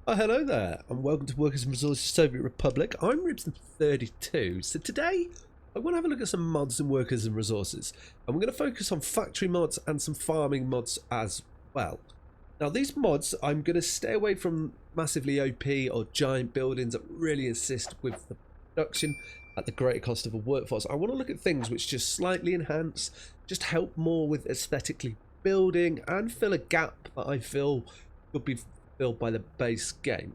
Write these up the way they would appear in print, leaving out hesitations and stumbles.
Oh, hello there, and welcome to Workers and Resources Soviet Republic. I'm Ribson32. So today, I want to have a look at some mods in Workers and Resources, and we're going to focus on factory mods and some farming mods as well. Now, these mods, I'm going to stay away from massively OP or giant buildings that really assist with the production at the greater cost of a workforce. I want to look at things which just slightly enhance, just help more with aesthetically building and fill a gap that I feel could be filled by the base game.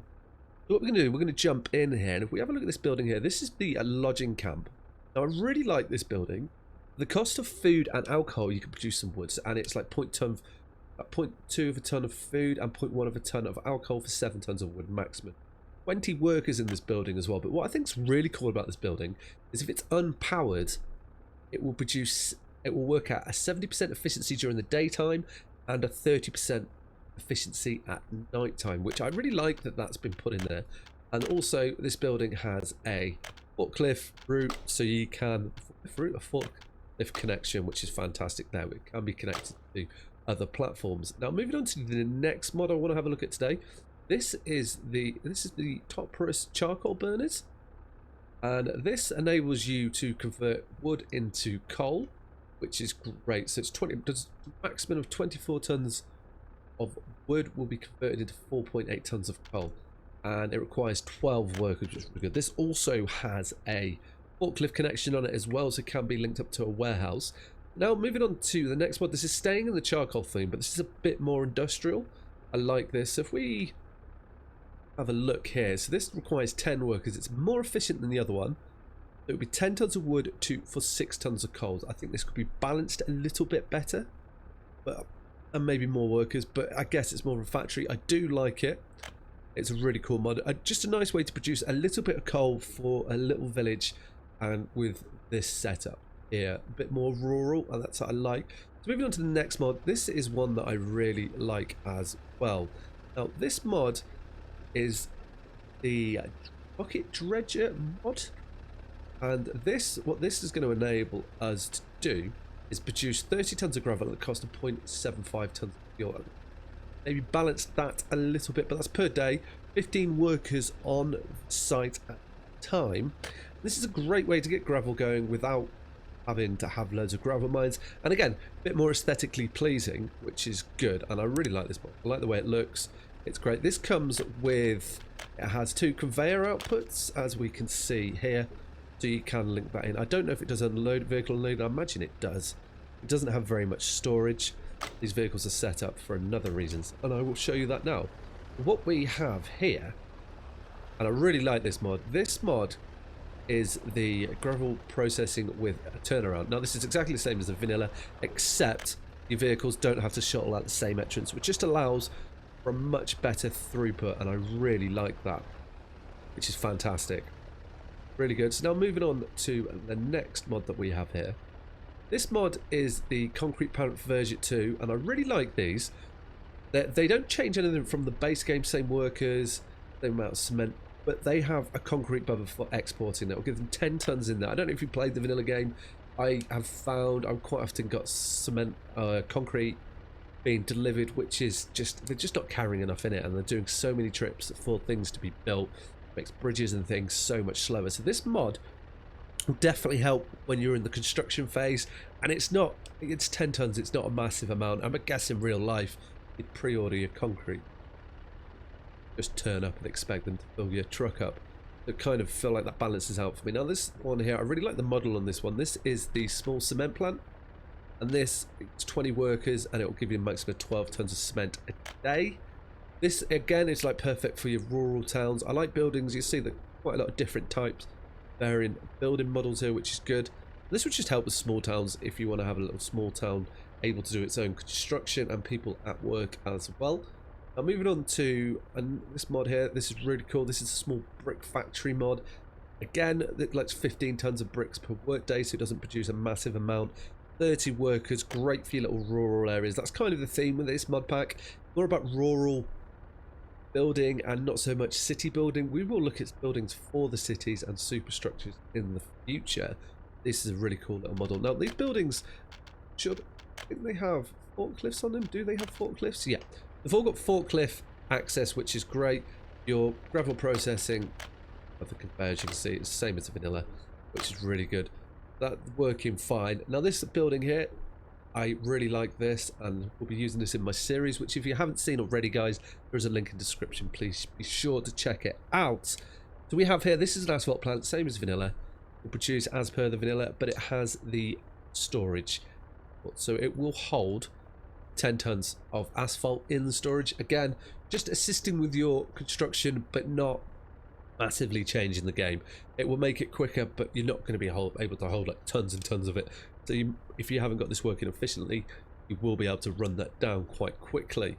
So what we're going to do, we're going to jump in here, and if we have a look at this building here, this is the lodging camp. Now I really like this building. The cost of food and alcohol, you can produce some woods, and it's like 0.2 of a ton of food and 0.1 of a ton of alcohol for 7 tons of wood maximum. 20 workers in this building as well. But what I think is really cool about this building is if it's unpowered, it will work at a 70% efficiency during the daytime and a 30% efficiency at night time, which I really like that that's been put in there. And also this building has a forklift route, so you can a forklift connection, which is fantastic. Now it can be connected to other platforms. Now moving on to the next mod I want to have a look at today. This is the Toporous charcoal burners, and this enables you to convert wood into coal, which is great. So it's does a maximum of 24 tons of wood will be converted into 4.8 tons of coal, and it requires 12 workers, which is really good. This also has a forklift connection on it as well, so it can be linked up to a warehouse. Now moving on to the next mod. This is staying in the charcoal theme, but this is a bit more industrial. I like this. So if we have a look here, so this requires 10 workers. It's more efficient than the other one. It would be 10 tons of wood for 6 tons of coal. I think this could be balanced a little bit better, and maybe more workers, but I guess it's more of a factory. I do like it. It's a really cool mod. Just a nice way to produce a little bit of coal for a little village, and with this setup here, a bit more rural, and that's what I like. So moving on to the next mod. This is one that I really like as well. Now this mod is the Bucket Dredger mod, and what this is going to enable us to do is produce 30 tons of gravel at the cost of 0.75 tons of fuel. Maybe balance that a little bit, but that's per day. 15 workers on site at a time. This is a great way to get gravel going without having to have loads of gravel mines, and again, a bit more aesthetically pleasing, which is good. And I really like this mod. I like the way it looks. It's great. This comes with, it has 2 conveyor outputs, as we can see here. So you can link that in. I don't know if it does unload vehicle unload. I imagine it does. It doesn't have very much storage. These vehicles are set up for another reasons, and I will show you that now. What we have here, and I really like this mod. This mod is the gravel processing with a turnaround. Now this is exactly the same as the vanilla, except your vehicles don't have to shuttle out the same entrance, which just allows for a much better throughput, and I really like that, which is fantastic. Really good. So now moving on to the next mod that we have here. This mod is the Concrete Parent version 2, and I really like these. They don't change anything from the base game, same workers, same amount of cement, but they have a concrete buffer for exporting that will give them 10 tons in there. I don't know if you played the vanilla game. I have found I've quite often got cement, concrete being delivered, which is just, they're just not carrying enough in it, and they're doing so many trips for things to be built. Makes bridges and things so much slower. So this mod will definitely help when you're in the construction phase, and it's 10 tons, it's not a massive amount. I'm guessing in real life you'd pre-order your concrete, just turn up and expect them to fill your truck up. I kind of feel like that balances out for me. Now this one here, I really like the model on this one. This is the small cement plant, and this, it's 20 workers, and it will give you a maximum of 12 tons of cement a day. This again is like perfect for your rural towns. I like buildings. You see that quite a lot of different types, varying building models here, which is good. This would just help with small towns if you want to have a little small town able to do its own construction and people at work as well. Now moving on to this mod here. This is really cool. This is a small brick factory mod. Again, it likes 15 tons of bricks per workday, so it doesn't produce a massive amount. 30 workers, great for your little rural areas. That's kind of the theme with this mod pack. More about rural building and not so much city building. We will look at buildings for the cities and superstructures in the future. This is a really cool little model. Now these buildings, I think they have forklifts on them. Do they have forklifts? Yeah, they've all got forklift access, which is great. your gravel processing of the conveyors, you can see it's the same as the vanilla, which is really good. That's working fine. Now this building here, I really like this, and we'll be using this in my series, which if you haven't seen already, guys, there's a link in the description. Please be sure to check it out. So we have here, this is an asphalt plant, same as vanilla. Will produce as per the vanilla, but it has the storage. So it will hold 10 tons of asphalt in the storage. Again, just assisting with your construction, but not massively changing the game. It will make it quicker, but you're not going to be able to hold like tons and tons of it. So if you haven't got this working efficiently, you will be able to run that down quite quickly.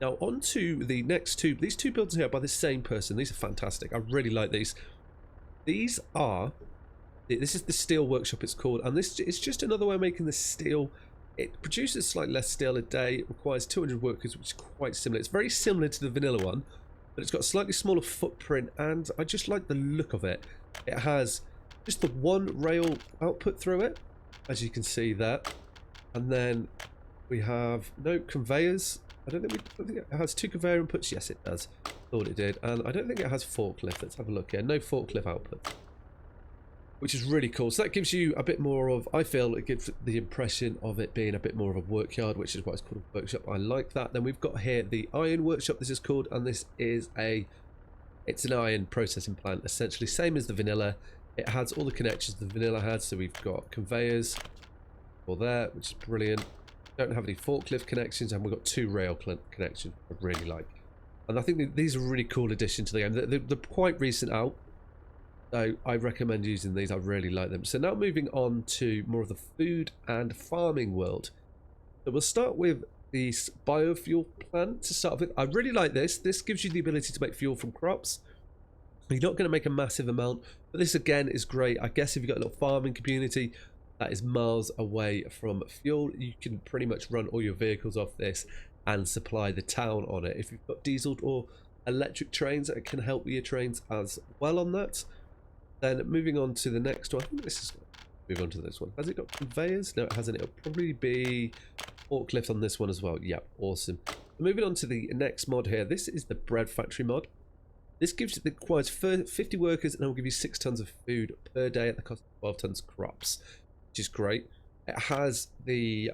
Now on to the next two. These two buildings here are by the same person. These are fantastic. I really like these. This is the steel workshop, it's called, and this is just another way of making the steel. It produces slightly less steel a day. It requires 200 workers, which is quite similar. It's very similar to the vanilla one, but it's got a slightly smaller footprint, and I just like the look of it. It has just the one rail output through it, as you can see there, and then we have no conveyors. I don't think it has two conveyor inputs. Yes, it does. Thought it did, and I don't think it has forklift. Let's have a look here. No forklift output, which is really cool. So that gives you a bit more of, I feel it gives the impression of it being a bit more of a workyard, which is why it's called a workshop. I like that. Then we've got here the iron workshop, this is called, and this is it's an iron processing plant, essentially same as the vanilla. It has all the connections the vanilla had, so we've got conveyors for there, which is brilliant. Don't have any forklift connections, and we've got two rail connections, I really like. And I think these are a really cool addition to the game. They're quite recent out, so I recommend using these. I really like them. So now moving on to more of the food and farming world. So we'll start with the biofuel plant to start with. I really like this. This gives you the ability to make fuel from crops. You're not going to make a massive amount, but this again is great. I guess if you've got a little farming community that is miles away from fuel, you can pretty much run all your vehicles off this and supply the town on it. If you've got diesel or electric trains, it can help with your trains as well on that. Then moving on to the next one, I think this is, move on to this one. Has it got conveyors? No, it hasn't. It'll probably be forklift on this one as well. Yep, awesome. Moving on to the next mod here. This is the bread factory mod. This requires 50 workers, and it will give you 6 tons of food per day at the cost of 12 tons of crops, which is great. It has the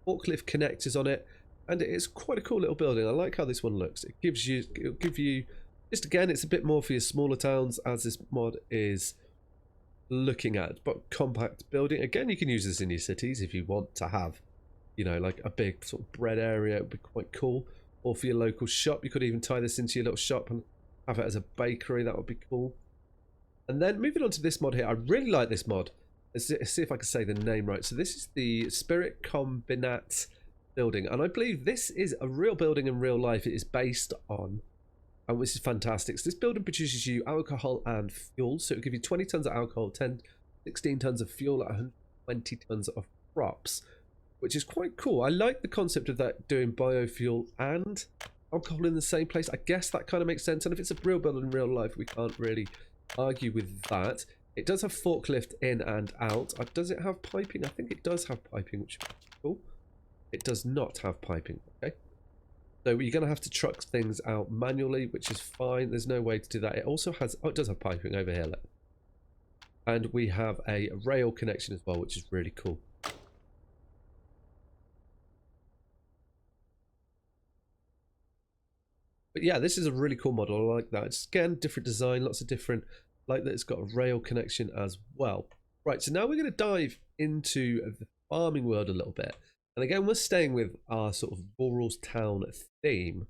forklift connectors on it, and it is quite a cool little building. I like how this one looks. It'll give you, just again, it's a bit more for your smaller towns, as this mod is looking at, but compact building. Again, you can use this in your cities if you want to have, you know, like a big sort of bread area. It would be quite cool. Or for your local shop, you could even tie this into your little shop and have it as a bakery. That would be cool. And then moving on to this mod here, I really like this mod. Let's see if I can say the name right. So this is the Spirit Combinat building, and I believe this is a real building in real life. It is based on, and this is fantastic. So this building produces you alcohol and fuel. So it'll give you 20 tons of alcohol, 16 tons of fuel, 120 tons of crops, which is quite cool. I like the concept of that, doing biofuel and alcohol in the same place. I guess that kind of makes sense. And if it's a real building in real life, we can't really argue with that. It does have forklift in and out. Does it have piping? I think it does have piping, which is cool. It does not have piping. Okay. So you're going to have to truck things out manually, which is fine. There's no way to do that. It also has, oh, it does have piping over here. Look. And we have a rail connection as well, which is really cool. But yeah, this is a really cool model. I like that. It's, again, different design, lots of different, like that it's got a rail connection as well. Right, so now we're going to dive into the farming world a little bit. And again, we're staying with our sort of rural town theme.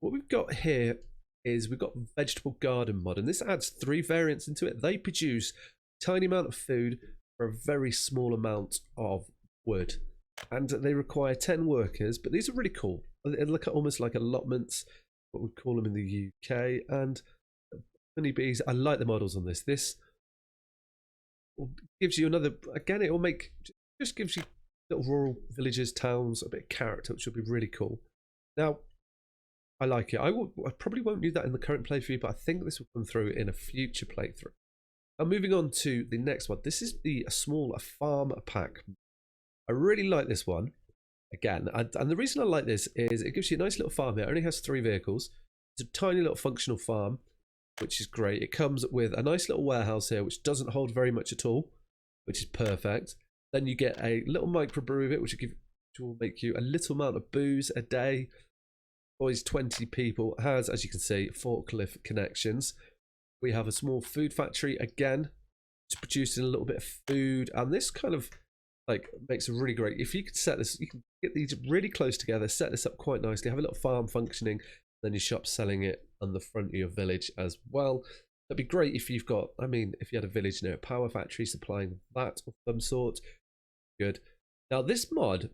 What we've got here is we've got vegetable garden mod, and this adds 3 variants into it. They produce a tiny amount of food for a very small amount of wood, and they require 10 workers, but these are really cool. They look almost like allotments, what we call them in the UK, and honeybees. I like the models on this. This gives you another, again, it will make, just gives you little rural villages, towns, a bit of character, which would be really cool. Now, I like it. I probably won't do that in the current playthrough, but I think this will come through in a future playthrough. Now, moving on to the next one. This is the small farm pack. I really like this one. Again, and the reason I like this is it gives you a nice little farm here. It only has 3 vehicles. It's a tiny little functional farm, which is great. It comes with a nice little warehouse here, which doesn't hold very much at all, which is perfect. Then you get a little microbrew of it, which will make you a little amount of booze a day. Always 20 people. It has, as you can see, forklift connections. We have a small food factory again. It's producing a little bit of food, and this kind of like makes it really great. If you could set this, you can get these really close together, set this up quite nicely, have a little farm functioning, then your shop selling it on the front of your village as well. That'd be great if you've got, I mean, if you had a village near a power factory supplying that of some sort. Good. Now this mod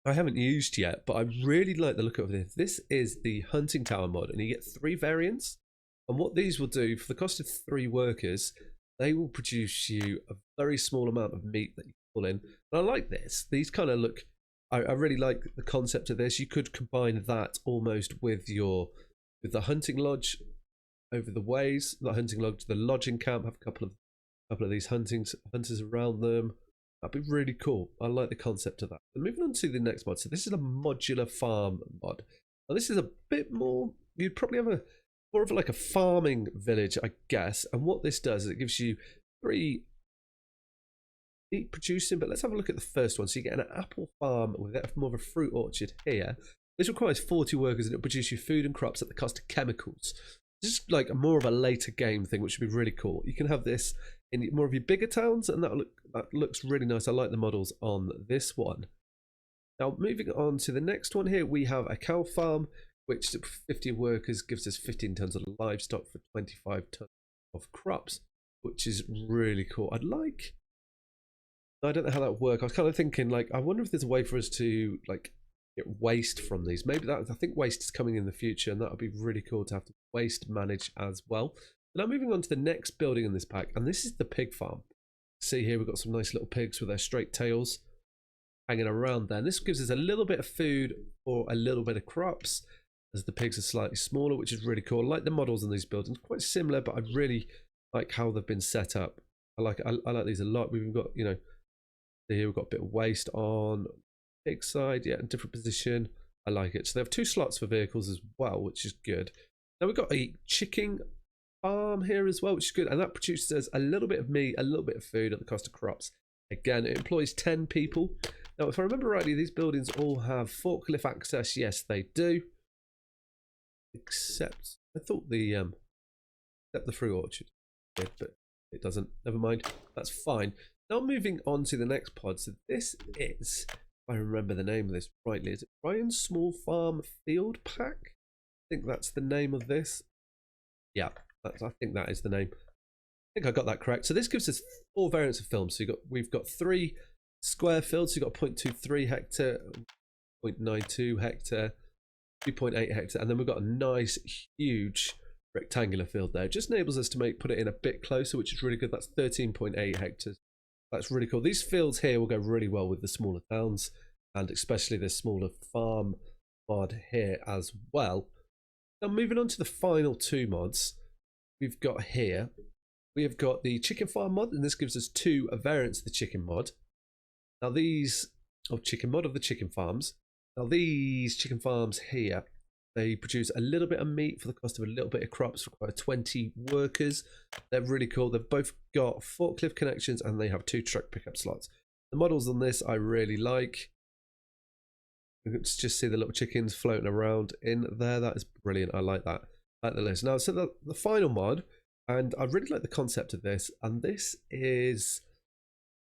I haven't used yet, but I really like the look of this. This is the hunting tower mod, and you get 3 variants. And what these will do, for the cost of 3 workers, they will produce you a very small amount of meat that you pull in. And I like this. These kind of look, I really like the concept of this. You could combine that almost with the hunting lodge over the ways, the hunting lodge, the lodging camp, have a couple of these hunters around them. That'd be really cool. I like the concept of that. And moving on to the next mod. So this is a modular farm mod. Now this is a bit more, you'd probably have more of like a farming village, I guess. And what this does is it gives you 3 meat producing, but let's have a look at the first one. So you get an apple farm with more of a fruit orchard here. This requires 40 workers and it'll produce you food and crops at the cost of chemicals. This is like more of a later game thing, which would be really cool. You can have this in more of your bigger towns, and that looks really nice. I like the models on this one. Now, moving on to the next one here, we have a cow farm, which 50 workers gives us 15 tons of livestock for 25 tons of crops, which is really cool. I don't know how that would work. I was kind of thinking, like, I wonder if there's a way for us to like get waste from these. Maybe that, I think waste is coming in the future, and that would be really cool to have to waste manage as well. Now moving on to the next building in this pack, and this is the pig farm. See here, we've got some nice little pigs with their straight tails hanging around there. And this gives us a little bit of food or a little bit of crops, as the pigs are slightly smaller, which is really cool. I like the models in these buildings, quite similar, but I really like how they've been set up. I like these a lot. We've got, you know, here we've got a bit of waste on pig side, yeah, in different position. I like it. So they have 2 slots for vehicles as well, which is good. Now we've got a chicken farm here as well, which is good, and that produces a little bit of meat, a little bit of food at the cost of crops. Again, it employs 10 people. Now, if I remember rightly, these buildings all have forklift access. Yes, they do. Except I thought the fruit orchard did, but it doesn't. Never mind. That's fine. Now moving on to the next pod. So this is, if I remember the name of this rightly, is it Ryan's Small Farm Field Pack? I think that's the name of this. Yeah. I think that is the name. I think I got that correct. So this gives us 4 variants of film. So we've got 3 square fields. So you've got 0.23 hectare, 0.92 hectare, 2.8 hectare, and then we've got a nice huge rectangular field there. It just enables us to put it in a bit closer, which is really good. That's 13.8 hectares. That's really cool. These fields here will go really well with the smaller towns, and especially the smaller farm mod here as well. Now moving on to the final 2 mods. We've got here, we have got the chicken farm mod, and this gives us 2 variants of the chicken mod. Now these, chicken mod of the chicken farms. Now these chicken farms here, they produce a little bit of meat for the cost of a little bit of crops, require 20 workers. They're really cool. They've both got forklift connections, and they have 2 truck pickup slots. The models on this I really like. You can just see the little chickens floating around in there. That is brilliant. I like that. At the list now. So the final mod, and I really like the concept of this, and this is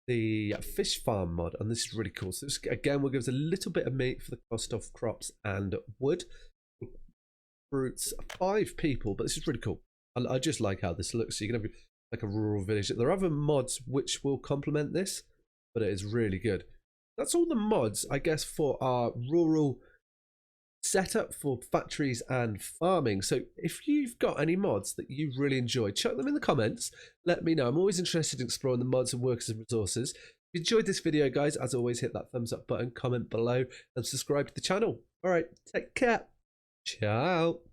the fish farm mod, and this is really cool. So this again will give us a little bit of meat for the cost of crops and wood. Fruits 5 people, but this is really cool. I just like how this looks. So you can have like a rural village. There are other mods which will complement this, but it is really good. That's all the mods, I guess, for our rural setup for factories and farming. So if you've got any mods that you really enjoy, chuck them in the comments. Let me know. I'm always interested in exploring the mods and workers and resources. If you enjoyed this video, guys, as always, hit that thumbs up button, comment below, and subscribe to the channel. All right, take care. Ciao.